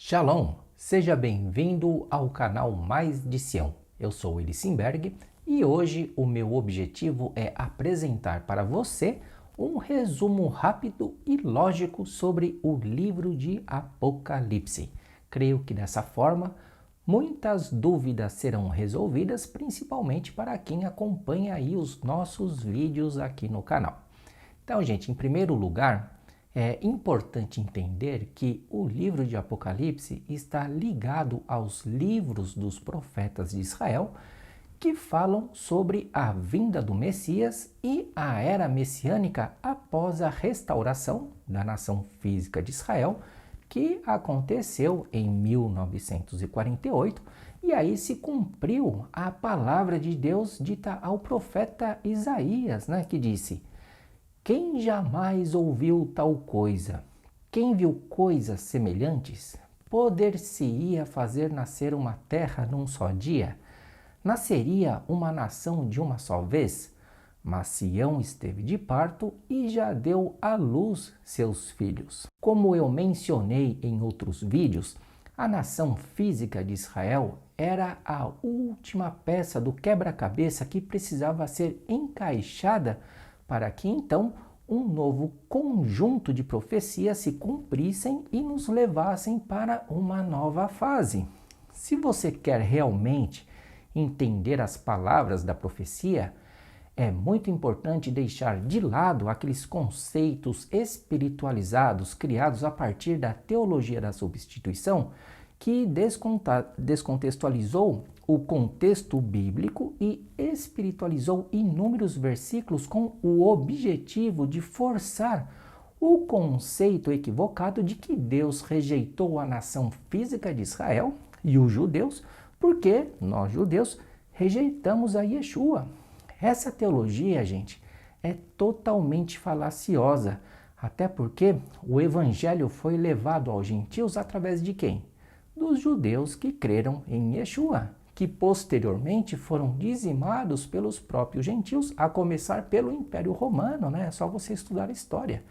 Shalom, seja bem-vindo ao canal Mais de Sião. Eu sou Eli Simberg e hoje o meu objetivo é apresentar para você um resumo rápido e lógico sobre o livro de Apocalipse. Creio que dessa forma muitas dúvidas serão resolvidas, principalmente para quem acompanha aí os nossos vídeos aqui no canal. Então, gente, em primeiro lugar, é importante entender que o livro de Apocalipse está ligado aos livros dos profetas de Israel que falam sobre a vinda do Messias e a era messiânica após a restauração da nação física de Israel, que aconteceu em 1948, e aí se cumpriu a palavra de Deus dita ao profeta Isaías, que disse: quem jamais ouviu tal coisa? Quem viu coisas semelhantes? Poder-se-ia fazer nascer uma terra num só dia? Nasceria uma nação de uma só vez? Mas Sião esteve de parto e já deu à luz seus filhos. Como eu mencionei em outros vídeos, a nação física de Israel era a última peça do quebra-cabeça que precisava ser encaixada para que então um novo conjunto de profecias se cumprissem e nos levassem para uma nova fase. Se você quer realmente entender as palavras da profecia, é muito importante deixar de lado aqueles conceitos espiritualizados criados a partir da teologia da substituição que descontextualizou o contexto bíblico e espiritualizou inúmeros versículos com o objetivo de forçar o conceito equivocado de que Deus rejeitou a nação física de Israel e os judeus, porque nós judeus rejeitamos a Yeshua. Essa teologia, gente, é totalmente falaciosa, até porque o evangelho foi levado aos gentios através de quem? Dos judeus que creram em Yeshua, que posteriormente foram dizimados pelos próprios gentios, a começar pelo Império Romano, É só você estudar a história.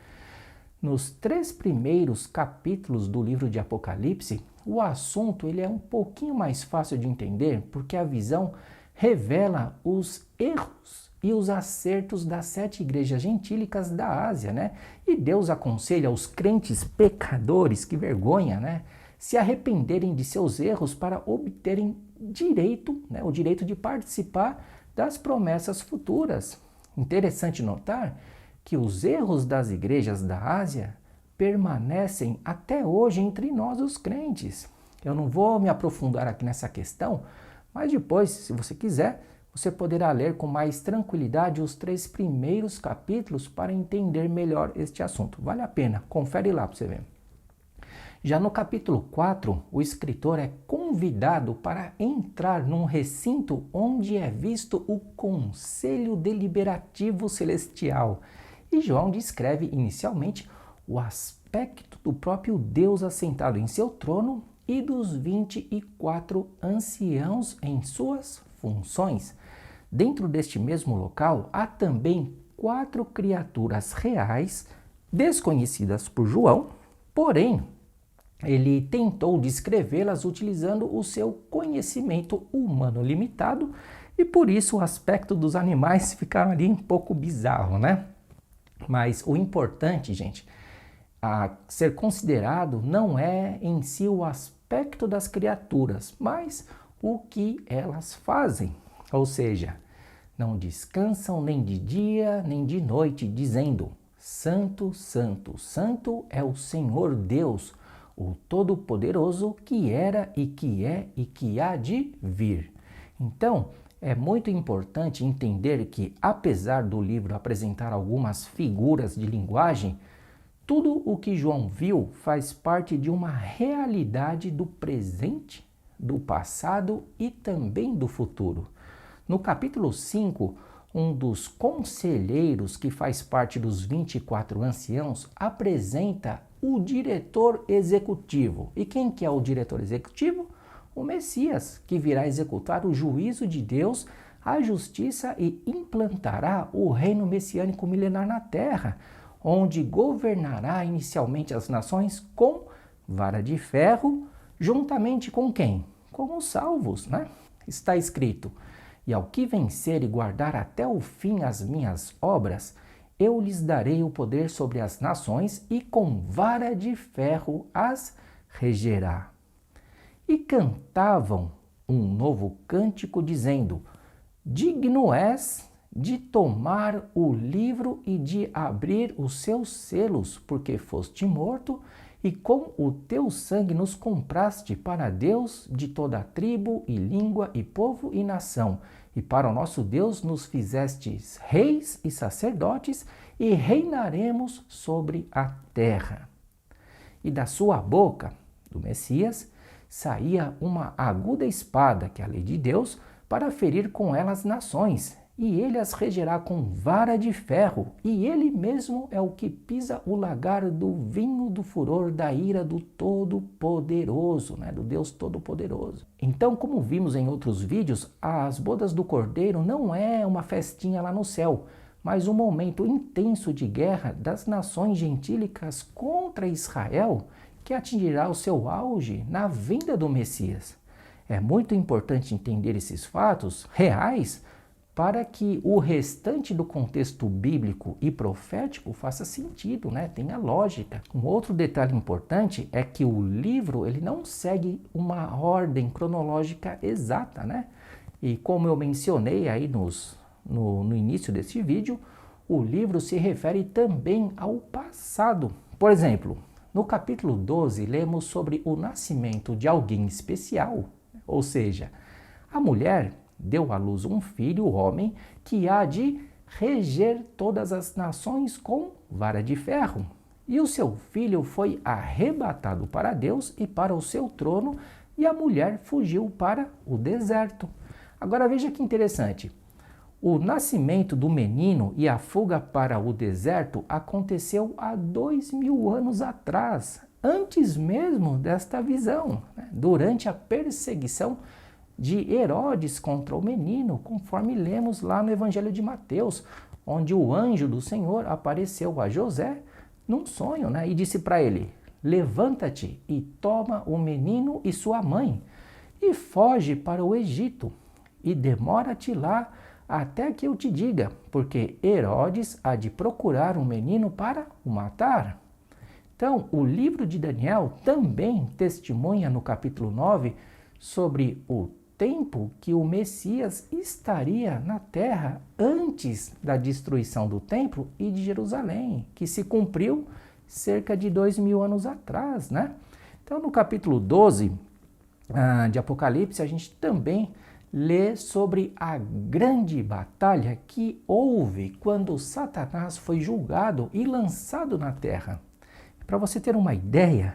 Nos 3 primeiros capítulos do livro de Apocalipse, o assunto ele é um pouquinho mais fácil de entender, porque a visão revela os erros e os acertos das 7 igrejas gentílicas da Ásia, E Deus aconselha os crentes pecadores, que vergonha, se arrependerem de seus erros para obterem o direito de participar das promessas futuras. Interessante notar que os erros das igrejas da Ásia permanecem até hoje entre nós os crentes. Eu não vou me aprofundar aqui nessa questão, mas depois, se você quiser, você poderá ler com mais tranquilidade os 3 primeiros capítulos para entender melhor este assunto. Vale a pena, confere lá para você ver. Já no capítulo 4, o escritor é convidado para entrar num recinto onde é visto o Conselho Deliberativo Celestial. E João descreve inicialmente o aspecto do próprio Deus assentado em seu trono e dos 24 anciãos em suas funções. Dentro deste mesmo local, há também 4 criaturas reais, desconhecidas por João, porém, ele tentou descrevê-las utilizando o seu conhecimento humano limitado e por isso o aspecto dos animais fica ali um pouco bizarro, Mas o importante, gente, a ser considerado não é em si o aspecto das criaturas, mas o que elas fazem. Ou seja, não descansam nem de dia nem de noite, dizendo: Santo, Santo, Santo é o Senhor Deus, o Todo-Poderoso, que era e que é e que há de vir. Então, é muito importante entender que, apesar do livro apresentar algumas figuras de linguagem, tudo o que João viu faz parte de uma realidade do presente, do passado e também do futuro. No capítulo 5, um dos conselheiros que faz parte dos 24 anciãos apresenta o diretor executivo. E quem que é o diretor executivo? O Messias, que virá executar o juízo de Deus, a justiça e implantará o reino messiânico milenar na terra, onde governará inicialmente as nações com vara de ferro, juntamente com quem? Com os salvos, né? Está escrito: e ao que vencer e guardar até o fim as minhas obras, eu lhes darei o poder sobre as nações e com vara de ferro as regerá. E cantavam um novo cântico, dizendo: digno és de tomar o livro e de abrir os seus selos, porque foste morto, e com o teu sangue nos compraste para Deus de toda a tribo e língua e povo e nação. E para o nosso Deus nos fizestes reis e sacerdotes, e reinaremos sobre a terra. E da sua boca, do Messias, saía uma aguda espada, que é a lei de Deus, para ferir com ela as nações, e ele as regerá com vara de ferro, e ele mesmo é o que pisa o lagar do vinho do furor da ira do Todo-Poderoso, né? Do Deus Todo-Poderoso. Então, como vimos em outros vídeos, as bodas do Cordeiro não é uma festinha lá no céu, mas um momento intenso de guerra das nações gentílicas contra Israel, que atingirá o seu auge na vinda do Messias. É muito importante entender esses fatos reais para que o restante do contexto bíblico e profético faça sentido, né? Tenha lógica. Um outro detalhe importante é que o livro ele não segue uma ordem cronológica exata, né? E como eu mencionei aí no início desse vídeo, o livro se refere também ao passado. Por exemplo, no capítulo 12, lemos sobre o nascimento de alguém especial, ou seja, a mulher deu à luz um filho, homem, que há de reger todas as nações com vara de ferro. E o seu filho foi arrebatado para Deus e para o seu trono, e a mulher fugiu para o deserto. Agora veja que interessante. O nascimento do menino e a fuga para o deserto aconteceu há 2000 anos atrás, antes mesmo desta visão, né? Durante a perseguição de Herodes contra o menino, conforme lemos lá no Evangelho de Mateus, onde o anjo do Senhor apareceu a José num sonho, né? E disse para ele: levanta-te e toma o menino e sua mãe e foge para o Egito e demora-te lá até que eu te diga, porque Herodes há de procurar um menino para o matar. Então, o livro de Daniel também testemunha no capítulo 9 sobre o tempo que o Messias estaria na terra antes da destruição do templo e de Jerusalém, que se cumpriu cerca de 2000 anos atrás, né? Então, no capítulo 12 de Apocalipse, a gente também lê sobre a grande batalha que houve quando Satanás foi julgado e lançado na terra. Para você ter uma ideia,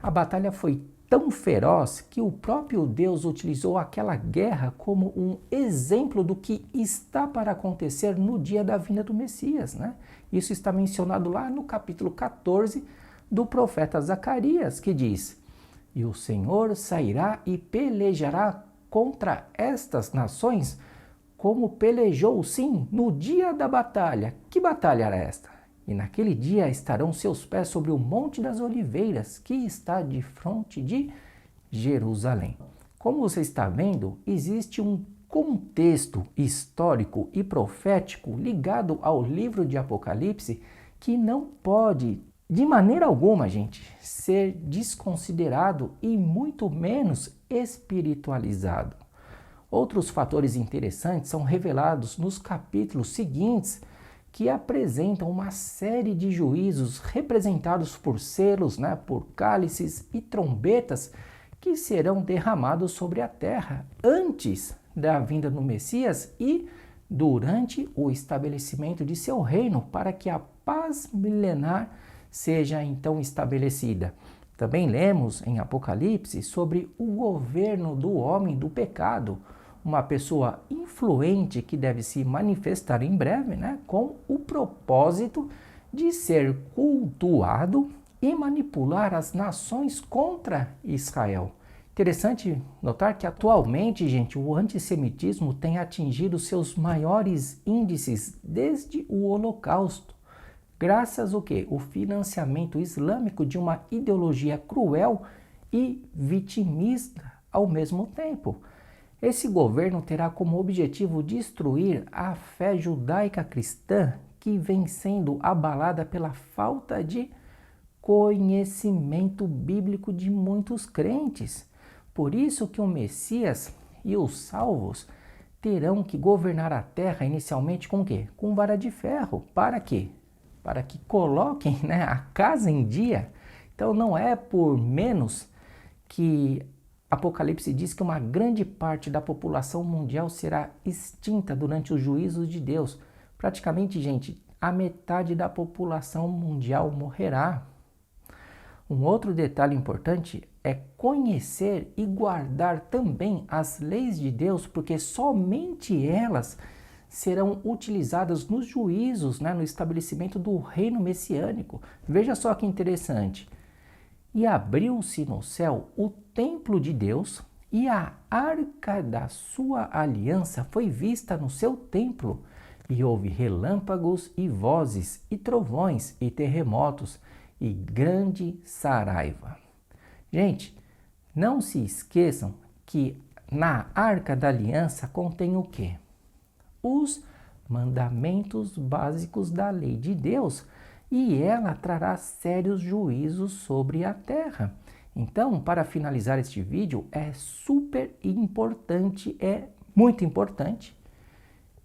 a batalha foi tão feroz que o próprio Deus utilizou aquela guerra como um exemplo do que está para acontecer no dia da vinda do Messias, né? Isso está mencionado lá no capítulo 14 do profeta Zacarias, que diz: e o Senhor sairá e pelejará contra estas nações, como pelejou, sim, no dia da batalha. Que batalha era esta? E naquele dia estarão seus pés sobre o Monte das Oliveiras, que está de fronte de Jerusalém. Como você está vendo, existe um contexto histórico e profético ligado ao livro de Apocalipse que não pode, de maneira alguma, gente, ser desconsiderado e muito menos espiritualizado. Outros fatores interessantes são revelados nos capítulos seguintes, que apresentam uma série de juízos representados por selos, né, por cálices e trombetas que serão derramados sobre a terra antes da vinda do Messias e durante o estabelecimento de seu reino, para que a paz milenar seja então estabelecida. Também lemos em Apocalipse sobre o governo do homem do pecado, uma pessoa influente que deve se manifestar em breve, né, com o propósito de ser cultuado e manipular as nações contra Israel. Interessante notar que atualmente, gente, o antissemitismo tem atingido seus maiores índices desde o Holocausto, graças ao quê? O financiamento islâmico de uma ideologia cruel e vitimista ao mesmo tempo. Esse governo terá como objetivo destruir a fé judaica cristã que vem sendo abalada pela falta de conhecimento bíblico de muitos crentes. Por isso que o Messias e os salvos terão que governar a terra inicialmente com o quê? Com vara de ferro. Para quê? Para que coloquem, né, a casa em dia. Então não é por menos que Apocalipse diz que uma grande parte da população mundial será extinta durante os juízos de Deus. Praticamente, gente, a metade da população mundial morrerá. Um outro detalhe importante é conhecer e guardar também as leis de Deus, porque somente elas serão utilizadas nos juízos, né, no estabelecimento do reino messiânico. Veja só que interessante. E abriu-se no céu o templo de Deus, e a arca da sua aliança foi vista no seu templo. E houve relâmpagos e vozes, e trovões, e terremotos, e grande saraiva. Gente, não se esqueçam que na Arca da Aliança contém o quê? Os mandamentos básicos da lei de Deus, e ela trará sérios juízos sobre a terra. Então, para finalizar este vídeo, é super importante, é muito importante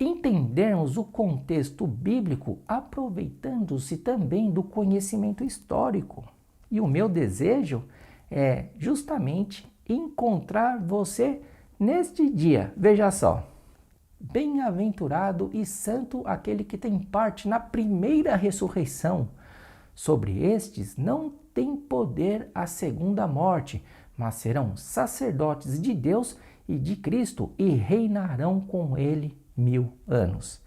entendermos o contexto bíblico, aproveitando-se também do conhecimento histórico. E o meu desejo é justamente encontrar você neste dia. Veja só. Bem-aventurado e santo aquele que tem parte na primeira ressurreição. Sobre estes não tem poder a segunda morte, mas serão sacerdotes de Deus e de Cristo e reinarão com ele 1000 anos.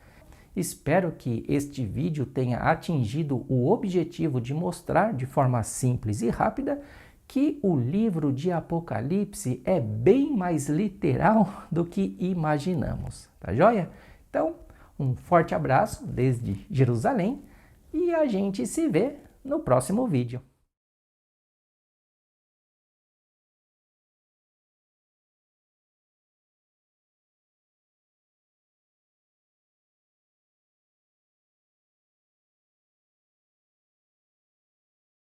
Espero que este vídeo tenha atingido o objetivo de mostrar de forma simples e rápida que o livro de Apocalipse é bem mais literal do que imaginamos, tá joia? Então, um forte abraço desde Jerusalém e a gente se vê no próximo vídeo.